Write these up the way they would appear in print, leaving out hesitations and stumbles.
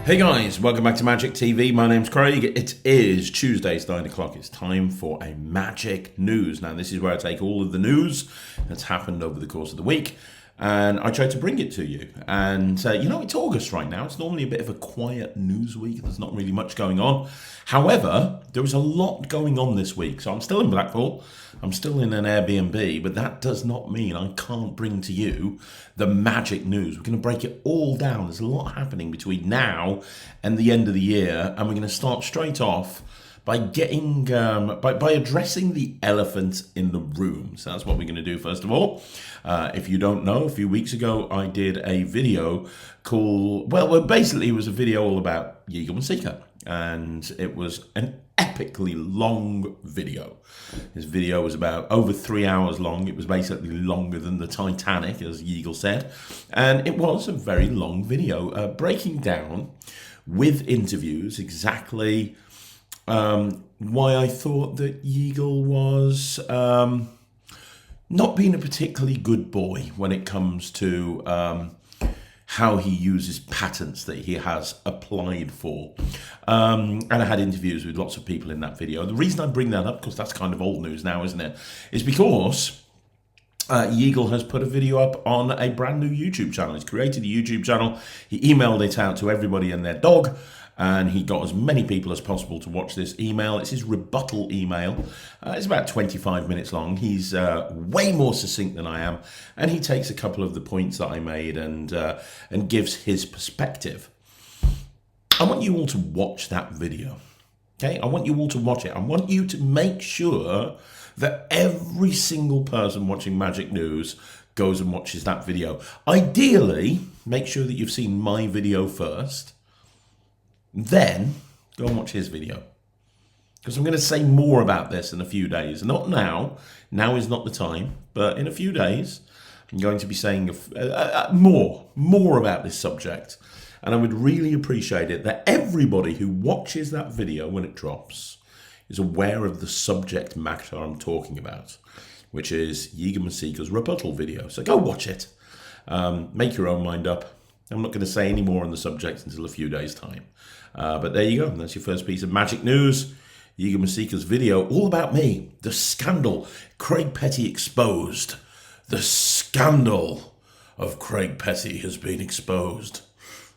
Hey guys, welcome back to Magic TV. My name's Craig. It is Tuesday, it's 9 o'clock. It's time for a Magic News. Now, this is where I take all of the news that's happened over the course of the week and I try to bring it to you. And, it's August right now. It's normally a bit of a quiet news week. There's not really much going on. However, there was a lot going on this week. So I'm still in Blackpool. I'm still in an Airbnb, but that does not mean I can't bring to you the magic news. We're going to break it all down. There's a lot happening between now and the end of the year, and we're going to start straight off by getting by addressing the elephant in the room. So that's what we're going to do first of all. If you don't know, a few weeks ago I did a video called, basically it was a video all about Yeagle and Seeker, and it was an epically long video. This video was about over 3 hours long. It was basically longer than the Titanic, as Yeagle said, and it was a very long video breaking down with interviews exactly why I thought that Yeagle was not being a particularly good boy when it comes to how he uses patents that he has applied for. And I had interviews with lots of people in that video. The reason I bring that up, because that's kind of old news now, isn't it, is because Yeagle has put a video up on a brand new YouTube channel. He's created a YouTube channel. He emailed it out to everybody and their dog, and he got as many people as possible to watch this email. It's his rebuttal email. It's about 25 minutes long. He's way more succinct than I am, and he takes a couple of the points that I made and gives his perspective. I want you all to watch that video. Okay, I want you all to watch it. I want you to make sure that every single person watching Magic News goes and watches that video. Ideally, make sure that you've seen my video first. Then go and watch his video, because I'm going to say more about this in a few days. Not now. Now is not the time. But in a few days, I'm going to be saying more about this subject. And I would really appreciate it that everybody who watches that video when it drops is aware of the subject matter I'm talking about, which is Yeagle and Seeker's rebuttal video. So go watch it. Make your own mind up. I'm not going to say any more on the subject until a few days' time. But there you go. That's your first piece of magic news. Yeagle and Seeker's video, all about me. The scandal. Craig Petty exposed. The scandal of Craig Petty has been exposed.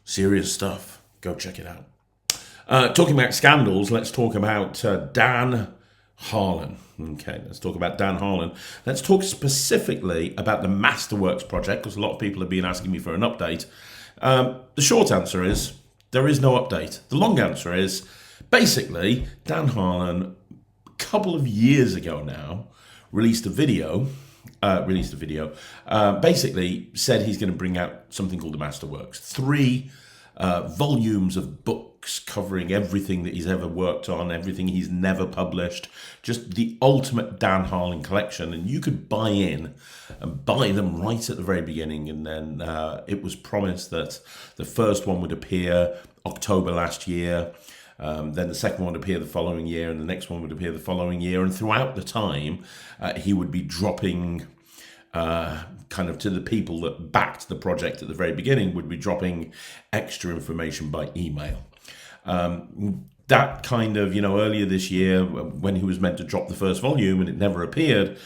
Serious stuff. Go check it out. Talking about scandals, let's talk about Dan Harlan. Okay, let's talk about Dan Harlan. Let's talk specifically about the Masterworks project, because a lot of people have been asking me for an update. The short answer is there is no update. The long answer is basically Dan Harlan, a couple of years ago now, released a video. Basically said he's going to bring out something called the Masterworks. 3 volumes of books covering everything that he's ever worked on, everything he's never published, just the ultimate Dan Harlan collection. And you could buy in and buy them right at the very beginning. And then it was promised that the first one would appear October last year. Then the second one would appear the following year, and the next one would appear the following year. And throughout the time, he would be dropping kind of to the people that backed the project at the very beginning, would be dropping extra information by email. That kind of, earlier this year, when he was meant to drop the first volume and it never appeared,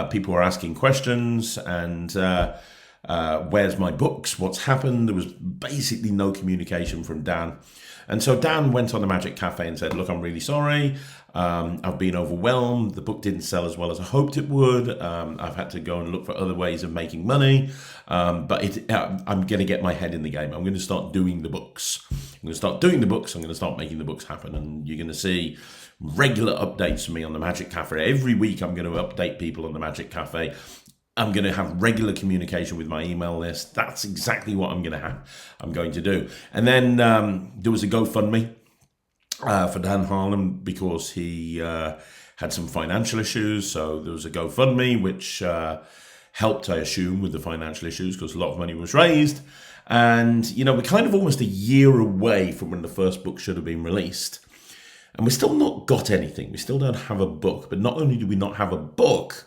people were asking questions and where's my books? What's happened? There was basically no communication from Dan. And so Dan went on the Magic Cafe and said, look, I'm really sorry. I've been overwhelmed. The book didn't sell as well as I hoped it would. I've had to go and look for other ways of making money. But I'm going to get my head in the game. I'm going to start doing the books. I'm going to start doing the books. I'm going to start making the books happen. And you're going to see regular updates from me on the Magic Cafe. Every week I'm going to update people on the Magic Cafe. I'm going to have regular communication with my email list. That's exactly what I'm going to do. And then there was a GoFundMe for Dan Harlan because he had some financial issues. So there was a GoFundMe, which helped, I assume, with the financial issues because a lot of money was raised. And, we're kind of almost a year away from when the first book should have been released. And we've still not got anything. We still don't have a book. But not only do we not have a book,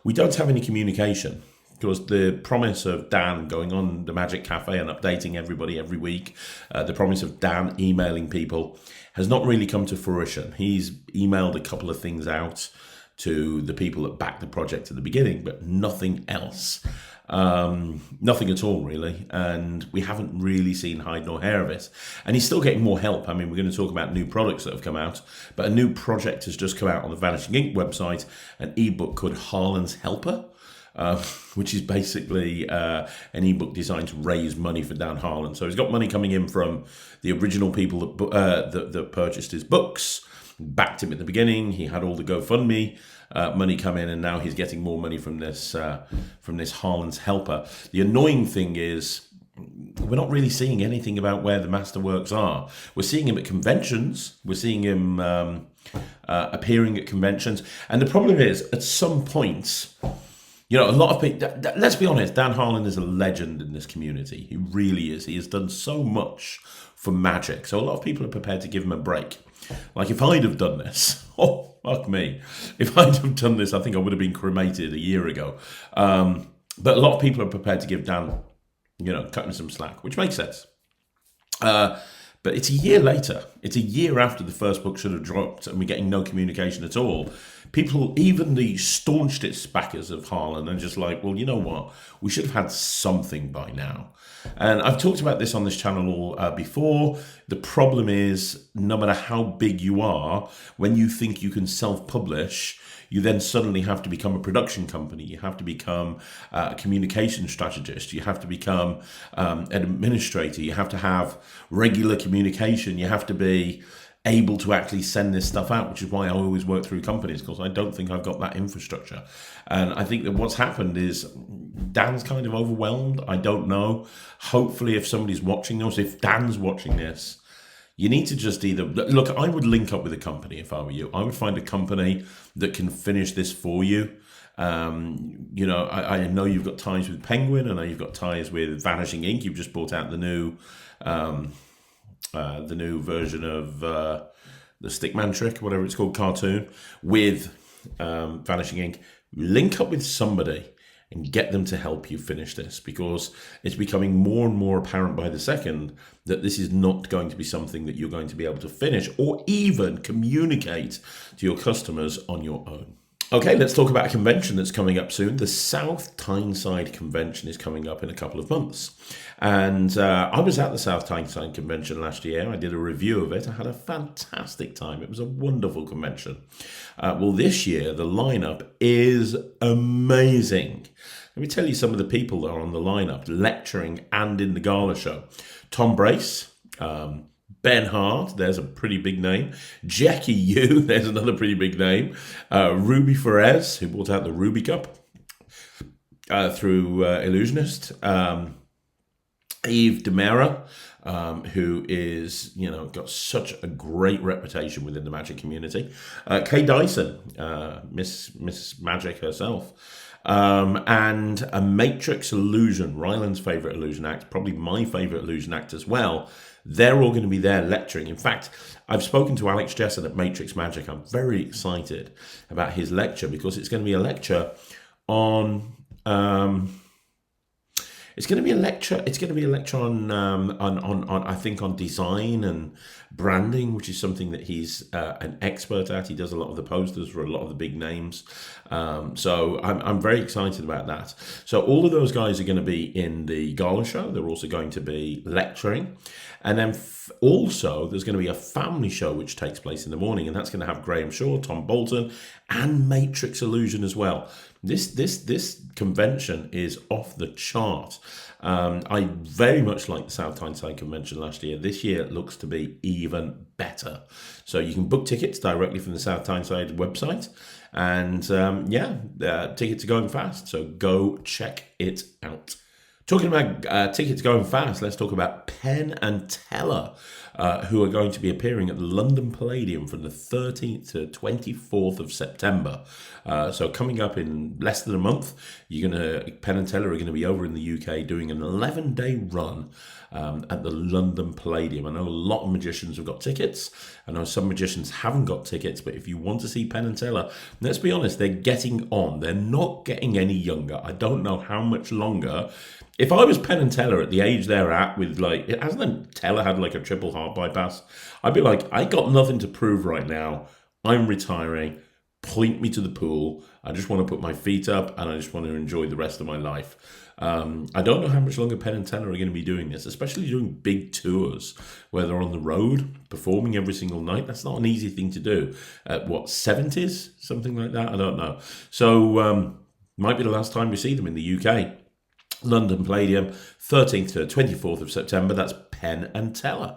we don't have any communication. because the promise of Dan going on the Magic Cafe and updating everybody every week, the promise of Dan emailing people has not really come to fruition. He's emailed a couple of things out to the people that backed the project at the beginning, but nothing else. Nothing at all, really. And we haven't really seen hide nor hair of it. And he's still getting more help. I mean, we're going to talk about new products that have come out, but a new project has just come out on the Vanishing Ink website, an ebook called Harlan's Helper. Which is basically an ebook designed to raise money for Dan Harlan. So he's got money coming in from the original people that purchased his books, backed him at the beginning. He had all the GoFundMe money come in, and now he's getting more money from this Harlan's Helper. The annoying thing is, we're not really seeing anything about where the Masterworks are. We're seeing him at conventions. We're seeing him appearing at conventions. And the problem is, at some point, a lot of people, let's be honest, Dan Harlan is a legend in this community. He really is. He has done so much for Magic. So a lot of people are prepared to give him a break. Like, if I'd have done this, oh, fuck me. If I'd have done this, I think I would have been cremated a year ago. But a lot of people are prepared to give Dan, cut him some slack, which makes sense. But it's a year later. It's a year after the first book should have dropped, and we're getting no communication at all. People, even the staunchest backers of Harlan, are just like, well, you know what? We should have had something by now. And I've talked about this on this channel before. The problem is, no matter how big you are, when you think you can self-publish, you then suddenly have to become a production company. You have to become a communication strategist. You have to become an administrator. You have to have regular communication. You have to be able to actually send this stuff out, which is why I always work through companies, because I don't think I've got that infrastructure. And I think that what's happened is Dan's kind of overwhelmed. I don't know. Hopefully, if somebody's watching this, if Dan's watching this, you need to just either look. I would link up with a company if I were you. I would find a company that can finish this for you. I know you've got ties with Penguin. I know you've got ties with Vanishing Ink. You've just brought out the new version of the Stickman Trick, whatever it's called, cartoon, with Vanishing Ink. Link up with somebody and get them to help you finish this, because it's becoming more and more apparent by the second that this is not going to be something that you're going to be able to finish or even communicate to your customers on your own. Okay, let's talk about a convention that's coming up soon. The South Tyneside convention is coming up in a couple of months. And I was at the South Tyneside convention last year. I did a review of it. I had a fantastic time. It was a wonderful convention. Well, this year, the lineup is amazing. Let me tell you some of the people that are on the lineup, lecturing and in the gala show. Tom Brace, Ben Hart, there's a pretty big name. Jackie Yu, there's another pretty big name. Ruby Ferez, who brought out the Ruby Cup through Illusionist. Eve Demera, who is, got such a great reputation within the Magic community. Kay Dyson, Miss Magic herself. And a Matrix Illusion, Ryland's favourite illusion act, probably my favourite illusion act as well. They're all going to be there lecturing. In fact, I've spoken to Alex Jessen at Matrix Magic. I'm very excited about his lecture, because it's going to be a lecture on... It's going to be a lecture. It's going to be a lecture on I think on design and branding, which is something that he's an expert at. He does a lot of the posters for a lot of the big names. So I'm very excited about that. So all of those guys are going to be in the gala show. They're also going to be lecturing, and then also there's going to be a family show which takes place in the morning, and that's going to have Graham Shaw, Tom Bolton, and Matrix Illusion as well. This convention is off the chart. I very much liked the South Tyneside convention last year. This year it looks to be even better. So you can book tickets directly from the South Tyneside website, and tickets are going fast. So go check it out. Talking about tickets going fast, let's talk about Penn and Teller. who are going to be appearing at the London Palladium from the 13th to 24th of September. So coming up in less than a month, Penn and Teller are going to be over in the UK doing an 11-day run at the London Palladium. I know a lot of magicians have got tickets. I know some magicians haven't got tickets, but if you want to see Penn and Teller, let's be honest, they're getting on. They're not getting any younger. I don't know how much longer. If I was Penn and Teller at the age they're at, with hasn't Teller had like a triple heart bypass? I'd be like, I got nothing to prove right now. I'm retiring. Point me to the pool. I just want to put my feet up and I just want to enjoy the rest of my life. I don't know how much longer Penn and Teller are going to be doing this, especially doing big tours where they're on the road performing every single night. That's not an easy thing to do. At 70s? Something like that? I don't know. So might be the last time we see them in the UK. London Palladium, 13th to 24th of September. That's Penn and Teller.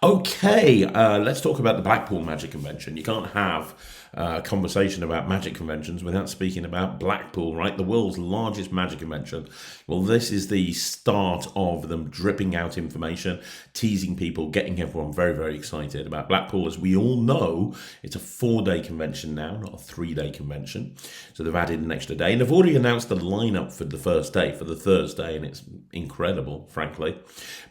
Okay, let's talk about the Blackpool Magic Convention. You can't have a conversation about magic conventions without speaking about Blackpool, right? The world's largest magic convention. Well, this is the start of them dripping out information, teasing people, getting everyone very, very excited about Blackpool. As we all know, it's a 4-day convention now, not a 3-day convention. So they've added an extra day. And they've already announced the lineup for the first day, for the Thursday, and it's incredible, frankly.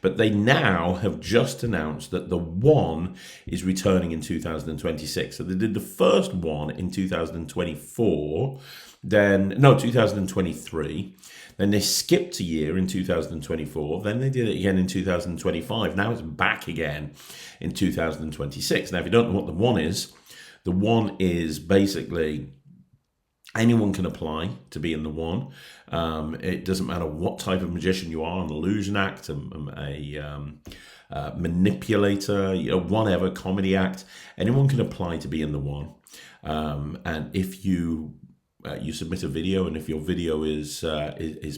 But they now have just announced that the One is returning in 2026. So they did the first one in 2024, 2023. Then they skipped a year in 2024. Then they did it again in 2025. Now it's back again in 2026. Now, if you don't know what the One is basically anyone can apply to be in the One. It doesn't matter what type of magician you are, an illusion act, a manipulator, whatever, comedy act. Anyone can apply to be in the One. And if you submit a video, and if your video is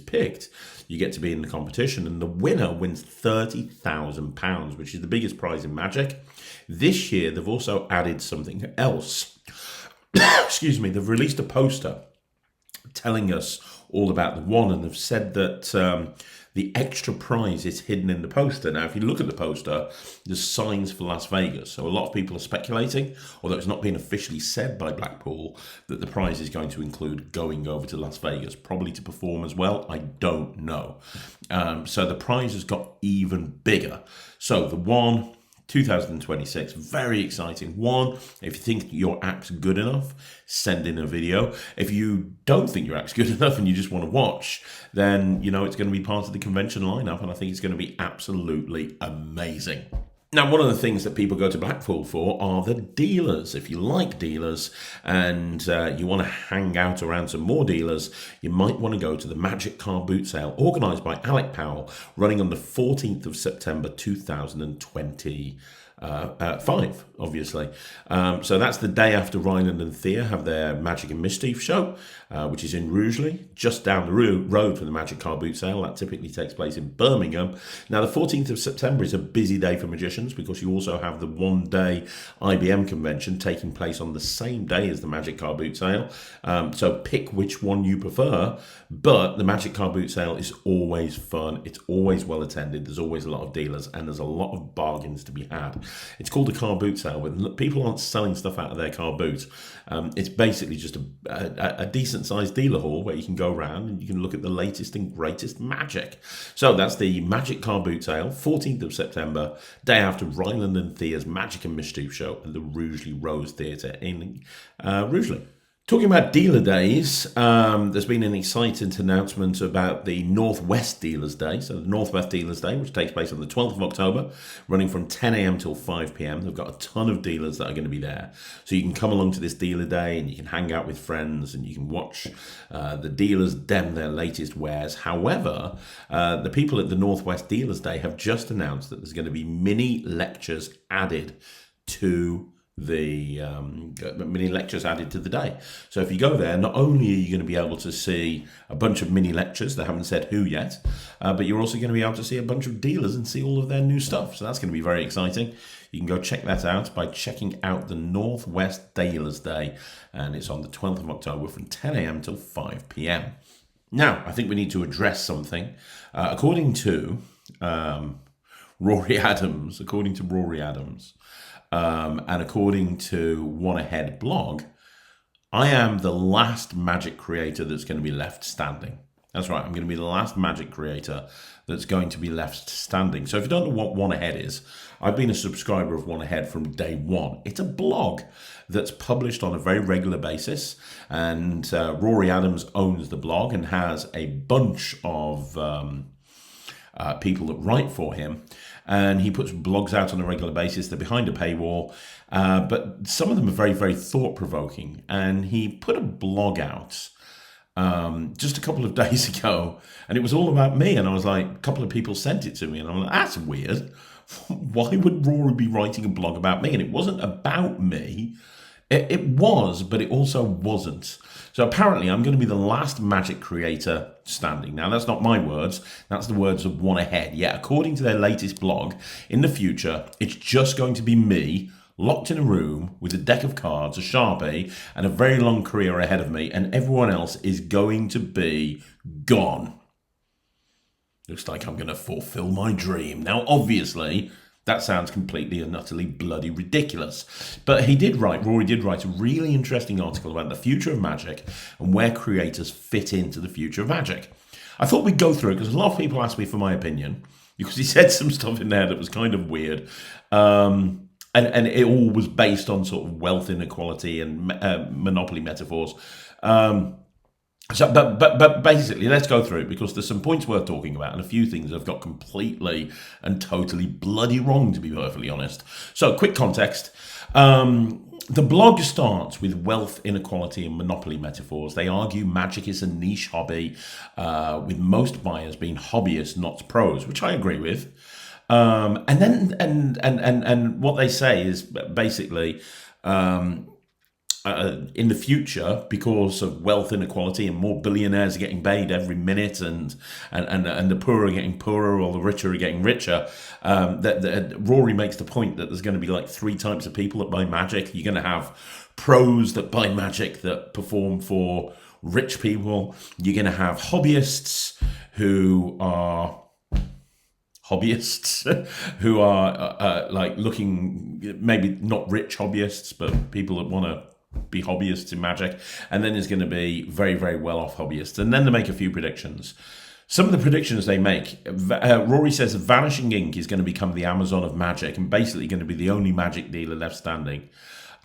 picked, you get to be in the competition, and the winner wins £30,000, which is the biggest prize in magic. This year, they've also added something else. Excuse me. They've released a poster telling us all about the One, and they've said that the extra prize is hidden in the poster. Now, if you look at the poster, there's signs for Las Vegas. So a lot of people are speculating, although it's not been officially said by Blackpool, that the prize is going to include going over to Las Vegas, probably to perform as well. I don't know. So the prize has got even bigger. So the One, 2026, very exciting. One, if you think your act's good enough, send in a video. If you don't think your act's good enough and you just want to watch, then it's going to be part of the convention lineup, and I think it's going to be absolutely amazing. Now, one of the things that people go to Blackpool for are the dealers. If you like dealers and you want to hang out around some more dealers, you might want to go to the Magic Car Boot Sale, organised by Alec Powell, running on the 14th of September 2025, obviously. So that's the day after Ryland and Thea have their Magic and Mischief show, which is in Rugeley, just down the road from the Magic Car Boot Sale. That typically takes place in Birmingham. Now, the 14th of September is a busy day for magicians because you also have the 1-day IBM convention taking place on the same day as the Magic Car Boot Sale. So pick which one you prefer, but the Magic Car Boot Sale is always fun. It's always well attended. There's always a lot of dealers, and there's a lot of bargains to be had. It's called a car boot sale, but people aren't selling stuff out of their car boot. It's basically just a decent-sized dealer hall where you can go around and you can look at the latest and greatest magic. So that's the Magic Car Boot Sale, 14th of September, day after Ryland and Thea's Magic and Mischief show at the Rugeley Rose Theatre in Rugeley. Talking about dealer days, there's been an exciting announcement about the Northwest Dealers Day. So the Northwest Dealers Day, which takes place on the 12th of October, running from 10 a.m. till 5 p.m. They've got a ton of dealers that are going to be there. So you can come along to this dealer day and you can hang out with friends and you can watch the dealers dem their latest wares. However, the people at the Northwest Dealers Day have just announced that there's going to be mini lectures added to the mini lectures added to the day. So if you go there, not only are you going to be able to see a bunch of mini lectures, they haven't said who yet, but you're also going to be able to see a bunch of dealers and see all of their new stuff. So that's going to be very exciting. You can go check that out by checking out the Northwest Dealers Day, and it's on the 12th of October from 10 a.m. till 5 p.m. Now, I think we need to address something. According to according to Rory Adams, and according to One Ahead blog, I am the last Magic creator that's going to be left standing. That's right, I'm going to be the last Magic creator that's going to be left standing. So if you don't know what One Ahead is, I've been a subscriber of One Ahead from day one. It's a blog that's published on a very regular basis, and Rory Adams owns the blog and has a bunch of people that write for him. And he puts blogs out on a regular basis. They're behind a paywall, but some of them are very, very thought-provoking. And he put a blog out just a couple of days ago, and it was all about me. And I was like, a couple of people sent it to me, and I'm like, that's weird. Why would Rory be writing a blog about me? And it wasn't about me. It was, but it also wasn't. So apparently I'm going to be the last Magic creator standing. Now, that's not my words. That's the words of One Ahead. Yeah, according to their latest blog, in the future, it's just going to be me locked in a room with a deck of cards, a Sharpie, and a very long career ahead of me, and everyone else is going to be gone. Looks like I'm going to fulfill my dream. Now, obviously, that sounds completely and utterly bloody ridiculous. But Rory did write a really interesting article about the future of Magic and where creators fit into the future of Magic. I thought we'd go through it because a lot of people asked me for my opinion, because he said some stuff in there that was kind of weird. And it all was based on sort of wealth inequality and monopoly metaphors. But basically, let's go through it, because there's some points worth talking about and a few things I've got completely and totally bloody wrong, to be perfectly honest. So, quick context. The blog starts with wealth inequality and monopoly metaphors. They argue Magic is a niche hobby, with most buyers being hobbyists, not pros, which I agree with. And what they say is basically, in the future, because of wealth inequality and more billionaires are getting paid every minute, and the poor are getting poorer or the richer are getting richer, that Rory makes the point that there's going to be like three types of people that buy Magic. You're going to have pros that buy Magic that perform for rich people. You're going to have hobbyists who are like looking, maybe not rich hobbyists, but people that want to be hobbyists in Magic. And then there's going to be very, very well-off hobbyists. And then they make a few predictions. Some of the predictions they make, Rory says Vanishing Ink is going to become the Amazon of Magic and basically going to be the only Magic dealer left standing.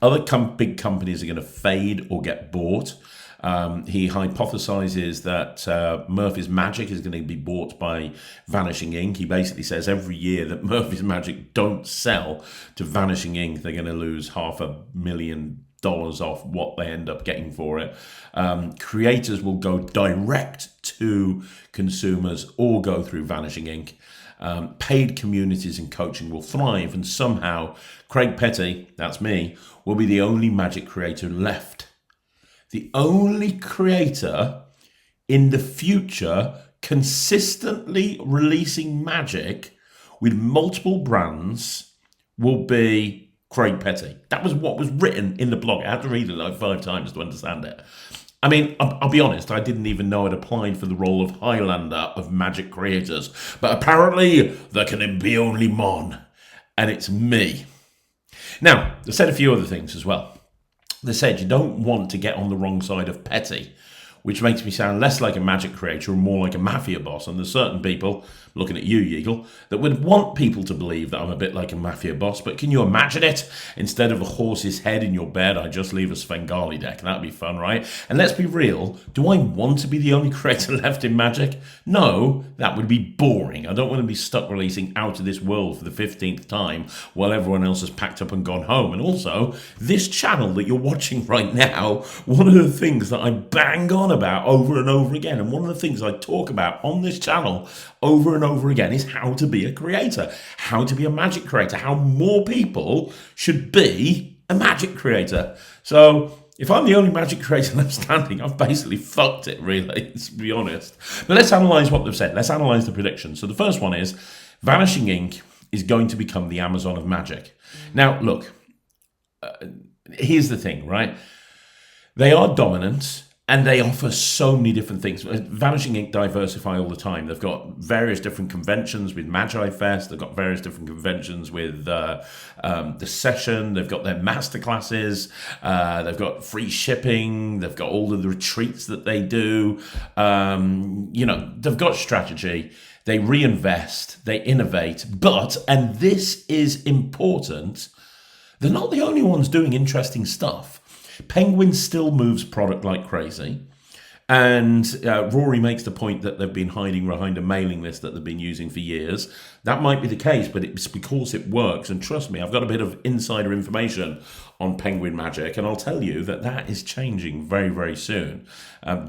Other big companies are going to fade or get bought. He hypothesizes that Murphy's Magic is going to be bought by Vanishing Ink. He basically says every year that Murphy's Magic don't sell to Vanishing Ink, they're going to lose $500,000 off what they end up getting for it. Creators will go direct to consumers or go through Vanishing Ink. Paid communities and coaching will thrive, and somehow Craig Petty, that's me, will be the only Magic creator left. The only creator in the future consistently releasing Magic with multiple brands will be Craig Petty. That was what was written in the blog. I had to read it like 5 times to understand it. I mean, I'll be honest, I didn't even know it applied for the role of Highlander of Magic creators. But apparently, there can be only one, and it's me. Now, they said a few other things as well. They said you don't want to get on the wrong side of petty, which makes me sound less like a Magic creator and more like a mafia boss. And there's certain people, looking at you, Yeagle, that would want people to believe that I'm a bit like a mafia boss. But can you imagine it? Instead of a horse's head in your bed, I just leave a Svengali deck. That'd be fun, right? And let's be real. Do I want to be the only creator left in Magic? No, that would be boring. I don't want to be stuck releasing Out of This World for the 15th time while everyone else has packed up and gone home. And also, this channel that you're watching right now, one of the things that I bang on about over and over again, and one of the things I talk about on this channel over and over again, is how to be a creator, how to be a Magic creator, how more people should be a Magic creator. So if I'm the only Magic creator left standing, I've basically fucked it, really, to be honest. But let's analyse what they've said. Let's analyse the predictions. So the first one is Vanishing Ink is going to become the Amazon of Magic. Now, look, here's the thing, right? They are dominant. And they offer so many different things. Vanishing Ink diversify all the time. They've got various different conventions with Magi Fest. They've got various different conventions with the session. They've got their masterclasses. They've got free shipping. They've got all of the retreats that they do. They've got strategy. They reinvest. They innovate. But, and this is important, they're not the only ones doing interesting stuff. Penguin still moves product like crazy. And Rory makes the point that they've been hiding behind a mailing list that they've been using for years. That might be the case, but it's because it works. And trust me, I've got a bit of insider information on Penguin Magic, and I'll tell you that that is changing very, very soon.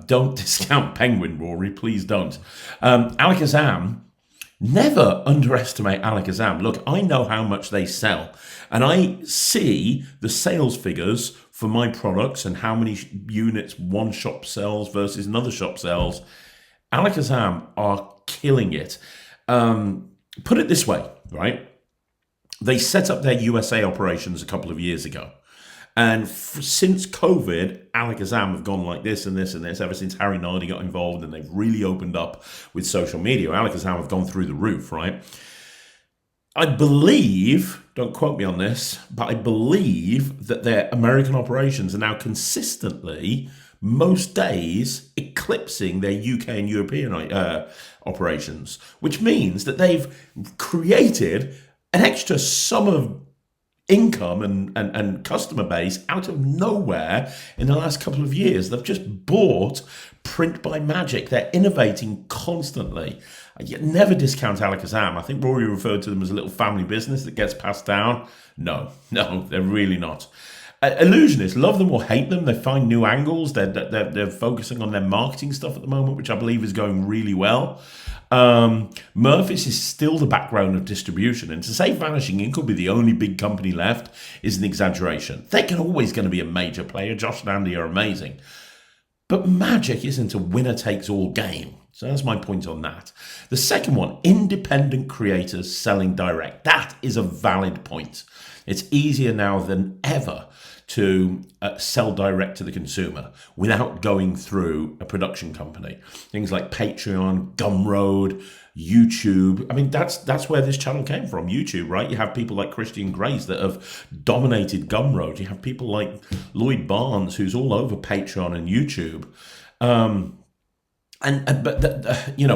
Don't discount Penguin, Rory. Please don't. Alakazam, never underestimate Alakazam. Look, I know how much they sell, and I see the sales figures for my products and how many units one shop sells versus another shop sells. Alakazam are killing it. Put it this way, right? They set up their USA operations a couple of years ago. And since COVID, Alakazam have gone like this and this and this, ever since Harry Nardi got involved, and they've really opened up with social media. Alakazam have gone through the roof, right? I believe, don't quote me on this, but I believe that their American operations are now consistently, most days, eclipsing their UK and European operations, which means that they've created an extra sum of income and customer base out of nowhere in the last couple of years. They've just bought Print by Magic. They're innovating constantly. You never discount Alakazam. I think Rory referred to them as a little family business that gets passed down. No, they're really not. Illusionists, love them or hate them, they find new angles. They're focusing on their marketing stuff at the moment, which I believe is going really well. Murphy's is still the background of distribution, and to say Vanishing Ink will be the only big company left is an exaggeration. They're always going to be a major player. Josh and Andy are amazing. But Magic isn't a winner-takes-all game. So that's my point on that. The second one, independent creators selling direct. That is a valid point. It's easier now than ever to sell direct to the consumer without going through a production company. Things like Patreon, Gumroad, YouTube. I mean, that's where this channel came from, YouTube, right? You have people like Christian Grace that have dominated Gumroad. You have people like Lloyd Barnes, who's all over Patreon and YouTube.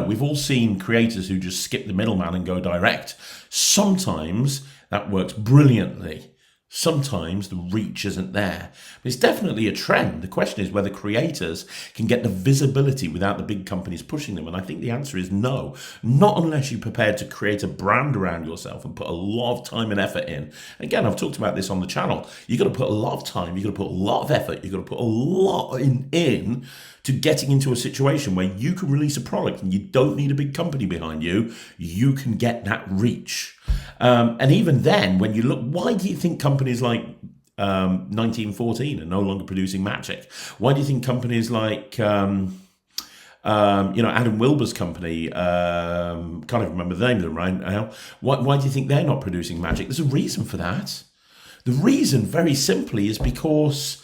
We've all seen creators who just skip the middleman and go direct. Sometimes that works brilliantly. Sometimes the reach isn't there. But it's definitely a trend. The question is whether creators can get the visibility without the big companies pushing them. And I think the answer is no. Not unless you're prepared to create a brand around yourself and put a lot of time and effort in. Again, I've talked about this on the channel. You've got to put a lot of time, you've got to put a lot of effort, you've got to put a lot in to getting into a situation where you can release a product and you don't need a big company behind you. You can get that reach. And even then, when you look, why do you think companies like 1914 are no longer producing Magic? Why do you think companies like, Adam Wilbur's company, can't even remember the name of them right now. Why do you think they're not producing Magic? There's a reason for that. The reason, very simply, is because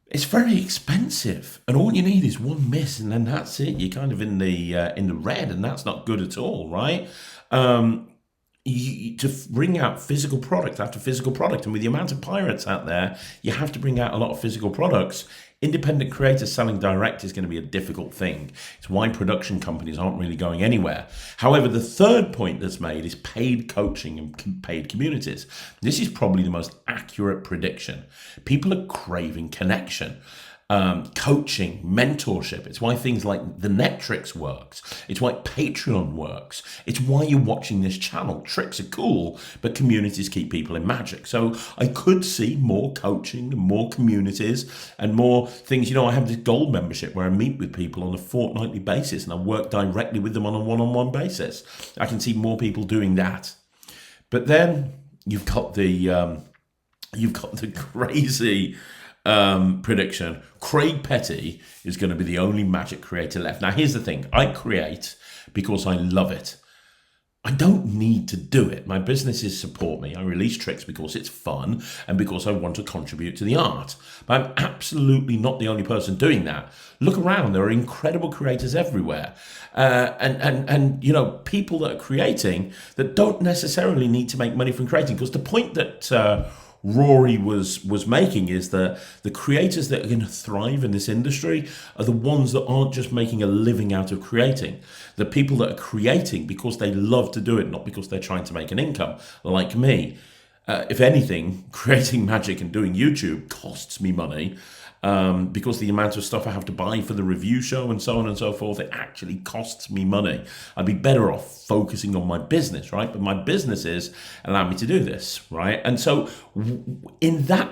it's very expensive, and all you need is one miss, and then that's it. You're kind of in the red, and that's not good at all, right? To bring out physical product after physical product, and with the amount of pirates out there, you have to bring out a lot of physical products. Independent creators selling direct is going to be a difficult thing. It's why production companies aren't really going anywhere. However, the third point that's made is paid coaching and paid communities. This is probably the most accurate prediction. People are craving connection. Coaching, mentorship. It's why things like the Netrix works. It's why Patreon works. It's why you're watching this channel. Tricks are cool, but communities keep people in Magic. So I could see more coaching and more communities and more things. I have this gold membership where I meet with people on a fortnightly basis and I work directly with them on a one-on-one basis. I can see more people doing that. But then you've got the crazy prediction. Craig Petty is going to be the only Magic creator left. Now, here's the thing. I create because I love it. I don't need to do it. My businesses support me. I release tricks because it's fun and because I want to contribute to the art. But I'm absolutely not the only person doing that. Look around. There are incredible creators everywhere. And people that are creating that don't necessarily need to make money from creating. Because the point that Rory was making is that the creators that are going to thrive in this industry are the ones that aren't just making a living out of creating. The people that are creating because they love to do it, not because they're trying to make an income, like me. If anything, creating magic and doing YouTube costs me money. Because the amount of stuff I have to buy for the review show and so on and so forth, it actually costs me money. I'd be better off focusing on my business, right? But my businesses allow me to do this, right? And so in that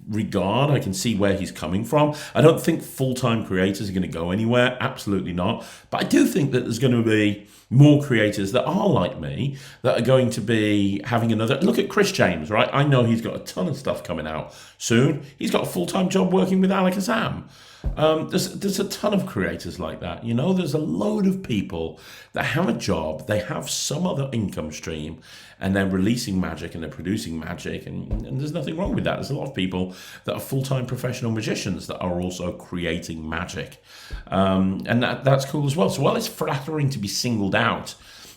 regard, I can see where he's coming from. I don't think full-time creators are going to go anywhere. Absolutely not. But I do think that there's going to be more creators that are like me that are going to be having another look at Chris James, right? I know he's got a ton of stuff coming out soon. He's got a full-time job working with Alec and Sam. There's a ton of creators like that. There's a load of people that have a job, they have some other income stream, and they're releasing magic and they're producing magic, and there's nothing wrong with that. There's a lot of people that are full-time professional magicians that are also creating magic, and that's cool as well. So while it's flattering to be singled out,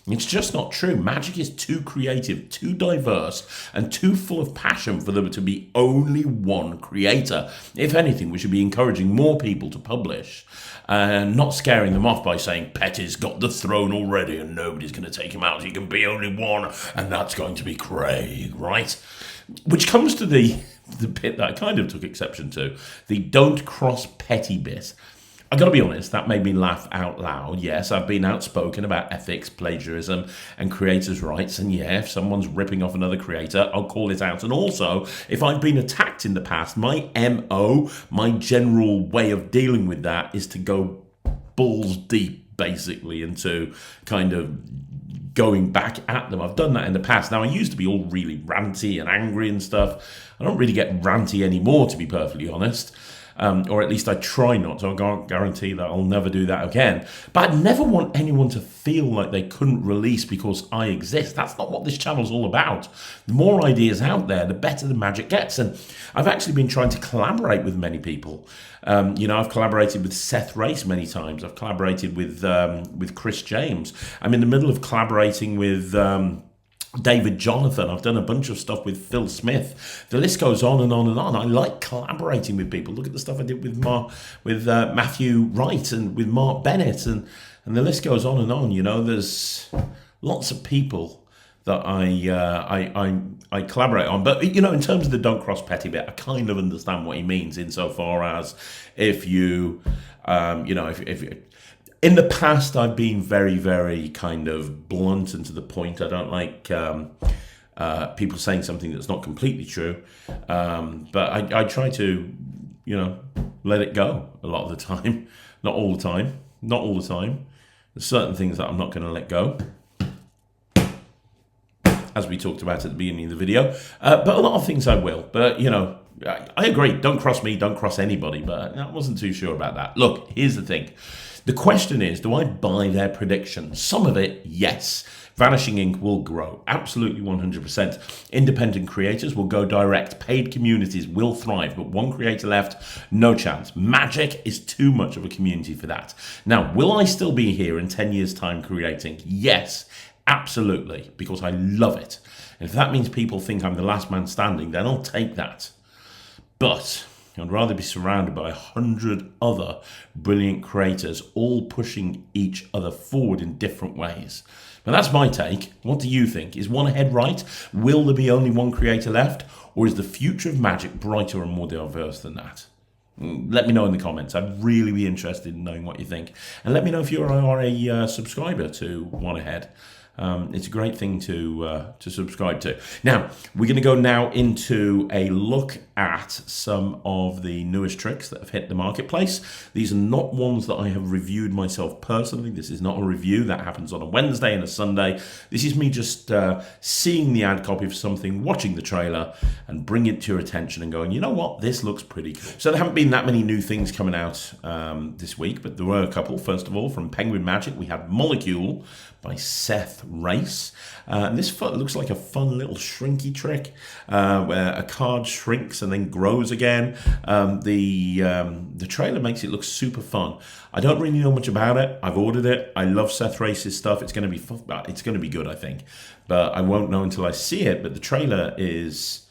it's just not true. Magic is too creative, too diverse, and too full of passion for there to be only one creator. If anything, we should be encouraging more people to publish and not scaring them off by saying, Petty's got the throne already and nobody's going to take him out. He can be only one, and that's going to be Craig, right? Which comes to the bit that I kind of took exception to, the don't cross Petty bit. I got to be honest, that made me laugh out loud. Yes, I've been outspoken about ethics, plagiarism, and creators' rights. And yeah, if someone's ripping off another creator, I'll call it out. And also, if I've been attacked in the past, my MO, my general way of dealing with that is to go balls deep, basically, into kind of going back at them. I've done that in the past. Now, I used to be all really ranty and angry and stuff. I don't really get ranty anymore, to be perfectly honest. Or at least I try not to. I can't guarantee that I'll never do that again. But I'd never want anyone to feel like they couldn't release because I exist. That's not what this channel's all about. The more ideas out there, the better the magic gets. And I've actually been trying to collaborate with many people. I've collaborated with Seth Race many times. I've collaborated with Chris James. I'm in the middle of collaborating with David Jonathan. I've done a bunch of stuff with Phil Smith. The list goes on and on and on. I like collaborating with people. Look at the stuff I did with Matthew Wright and with Mark Bennett, and the list goes on and on. There's lots of people that I collaborate on. But in terms of the don't cross Petty bit, I kind of understand what he means insofar as if you if in the past, I've been very, very kind of blunt and to the point. I don't like people saying something that's not completely true. But I try to, let it go a lot of the time. Not all the time. Not all the time. There's certain things that I'm not going to let go, as we talked about at the beginning of the video. But a lot of things I will. But, I agree. Don't cross me. Don't cross anybody. But I wasn't too sure about that. Look, here's the thing. The question is, do I buy their predictions? Some of it, yes. Vanishing Ink will grow. Absolutely 100%. Independent creators will go direct. Paid communities will thrive. But one creator left, no chance. Magic is too much of a community for that. Now, will I still be here in 10 years' time creating? Yes, absolutely. Because I love it. And if that means people think I'm the last man standing, then I'll take that. But I'd rather be surrounded by 100 other brilliant creators, all pushing each other forward in different ways. But that's my take. What do you think? Is one ahead right? Will there be only one creator left? Or is the future of magic brighter and more diverse than that? Let me know in the comments. I'd really be interested in knowing what you think. And let me know if you are a subscriber to One Ahead. It's a great thing to subscribe to. Now, we're going to go now into a look at some of the newest tricks that have hit the marketplace. These are not ones that I have reviewed myself personally. This is not a review. That happens on a Wednesday and a Sunday. This is me just seeing the ad copy for something, watching the trailer, and bring it to your attention and going, you know what, this looks pretty cool. So there haven't been that many new things coming out this week, but there were a couple. First of all, from Penguin Magic, we had Molecule by Seth Race. And this looks like a fun little shrinky trick where a card shrinks and then grows again. The trailer makes it look super fun. I don't really know much about it. I've ordered it. I love Seth Race's stuff. It's going to be fun. It's going to be good, I think, but I won't know until I see it. But the trailer is,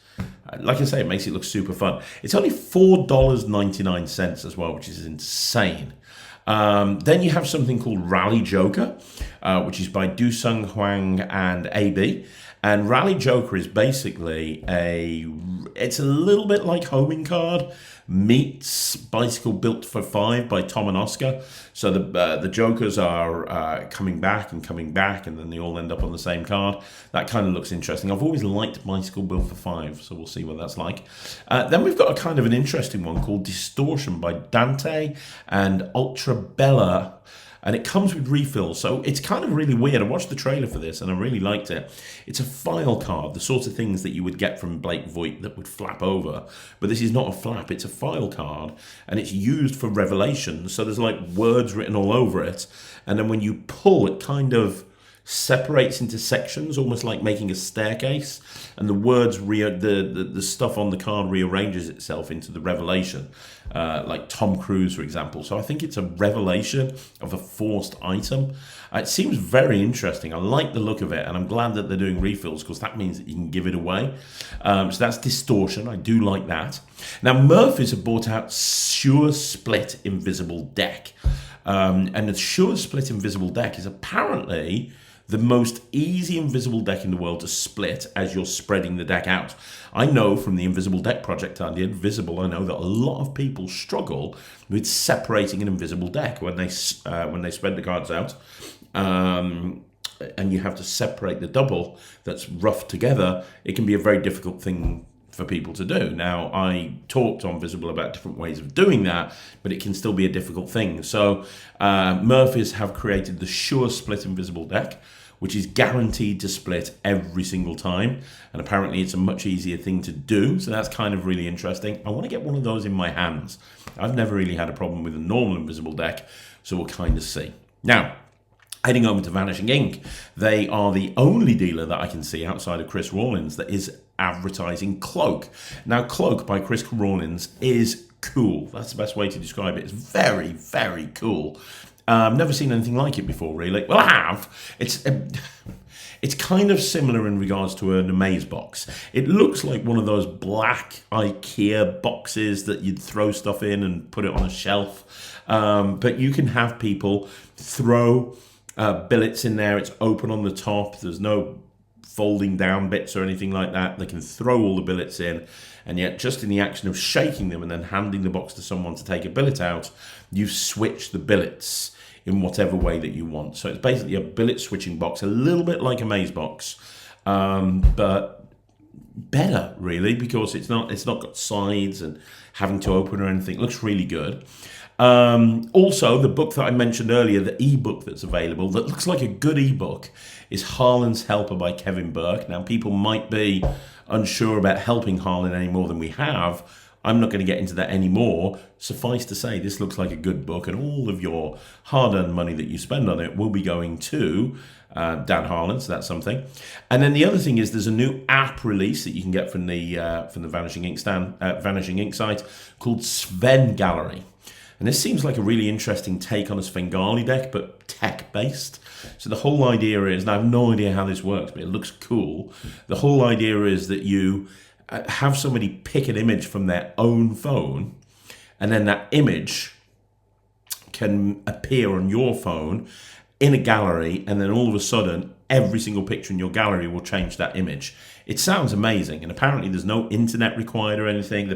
like I say, it makes it look super fun. It's only $4.99 as well, which is insane. Then you have something called Rally Joker, which is by Dusung Huang and AB. And Rally Joker is basically it's a little bit like Homing Card meets Bicycle Built for Five by Tom and Oscar. So the Jokers are coming back, and then they all end up on the same card. That kind of looks interesting. I've always liked Bicycle Built for Five, so we'll see what that's like. Then we've got a kind of an interesting one called Distortion by Dante and Ultra Bella. And it comes with refills, so it's kind of really weird. I watched the trailer for this, and I really liked it. It's a file card, the sort of things that you would get from Blake Voigt that would flap over. But this is not a flap, it's a file card, and it's used for revelations. So there's like words written all over it, and then when you pull, it kind of separates into sections, almost like making a staircase, and the words the stuff on the card rearranges itself into the revelation, like Tom Cruise, for example. So I think it's a revelation of a forced item. It seems very interesting. I like the look of it, and I'm glad that they're doing refills, because that means that you can give it away. So that's Distortion. I do like that. Now, Murphys have brought out Sure Split Invisible Deck, and the Sure Split Invisible Deck is apparently the most easy invisible deck in the world to split as you're spreading the deck out. I know from the invisible deck project I did, Visible, I know that a lot of people struggle with separating an invisible deck when they spread the cards out. And you have to separate the double that's roughed together. It can be a very difficult thing for people to do. Now, I talked on Visible about different ways of doing that, but it can still be a difficult thing. So Murphys have created the Sure Split Invisible deck, which is guaranteed to split every single time. And apparently it's a much easier thing to do. So that's kind of really interesting. I want to get one of those in my hands. I've never really had a problem with a normal invisible deck, so we'll kind of see. Now, heading over to Vanishing Ink, they are the only dealer that I can see outside of Chris Rawlins that is advertising Cloak. Now, Cloak by Chris Rawlins is cool. That's the best way to describe it. It's very, very cool. Never seen anything like it before, really. Well, I have. It's kind of similar in regards to an Amaze box. It looks like one of those black IKEA boxes that you'd throw stuff in and put it on a shelf. But you can have people throw billets in there. It's open on the top. There's no folding down bits or anything like that. They can throw all the billets in, and yet just in the action of shaking them and then handing the box to someone to take a billet out, you switch the billets in whatever way that you want. So it's basically a billet switching box, a little bit like a maze box, but better really, because it's not got sides and having to open or anything. It looks really good. Also, the book that I mentioned earlier, the ebook that's available, that looks like a good ebook, is Harlan's Helper by Kevin Burke. Now, people might be unsure about helping Harlan any more than we have. I'm not going to get into that anymore. Suffice to say, this looks like a good book, and all of your hard-earned money that you spend on it will be going to Dan Harlan, so that's something. And then the other thing is there's a new app release that you can get from the Vanishing Ink site called Sven Gallery. And this seems like a really interesting take on a Svengali deck, but tech-based. So the whole idea is, and I have no idea how this works, but it looks cool. The whole idea is that you have somebody pick an image from their own phone, and then that image can appear on your phone in a gallery, and then all of a sudden, every single picture in your gallery will change that image It sounds amazing, and apparently there's no internet required or anything.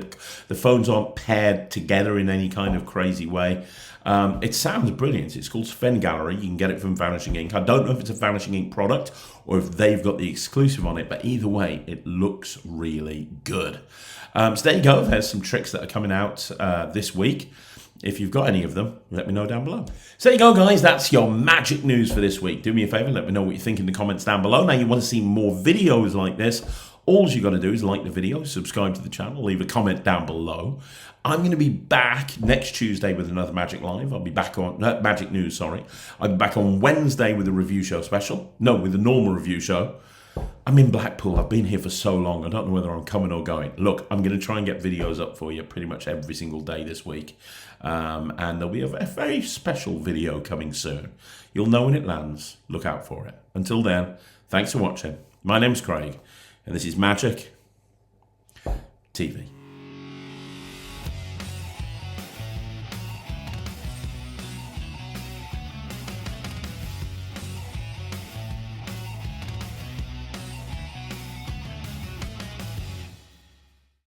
The phones aren't paired together in any kind of crazy way. It sounds brilliant. It's called Sven Gallery. You can get it from Vanishing Ink. I don't know if it's a Vanishing Ink product or if they've got the exclusive on it, but either way, it looks really good. So there you go. There's some tricks that are coming out this week. If you've got any of them, let me know down below. So there you go, guys. That's your magic news for this week. Do me a favor, let me know what you think in the comments down below. Now, you want to see more videos like this, all you got to do is like the video, subscribe to the channel, leave a comment down below. I'm going to be back next Tuesday with another Magic Live. I'll be back on Magic News, sorry. I'll be back on Wednesday with a review show special. No, with a normal review show. I'm in Blackpool. I've been here for so long. I don't know whether I'm coming or going. Look, I'm going to try and get videos up for you pretty much every single day this week. And there'll be a very special video coming soon. You'll know when it lands. Look out for it. Until then, thanks for watching. My name's Craig, and this is Magic TV.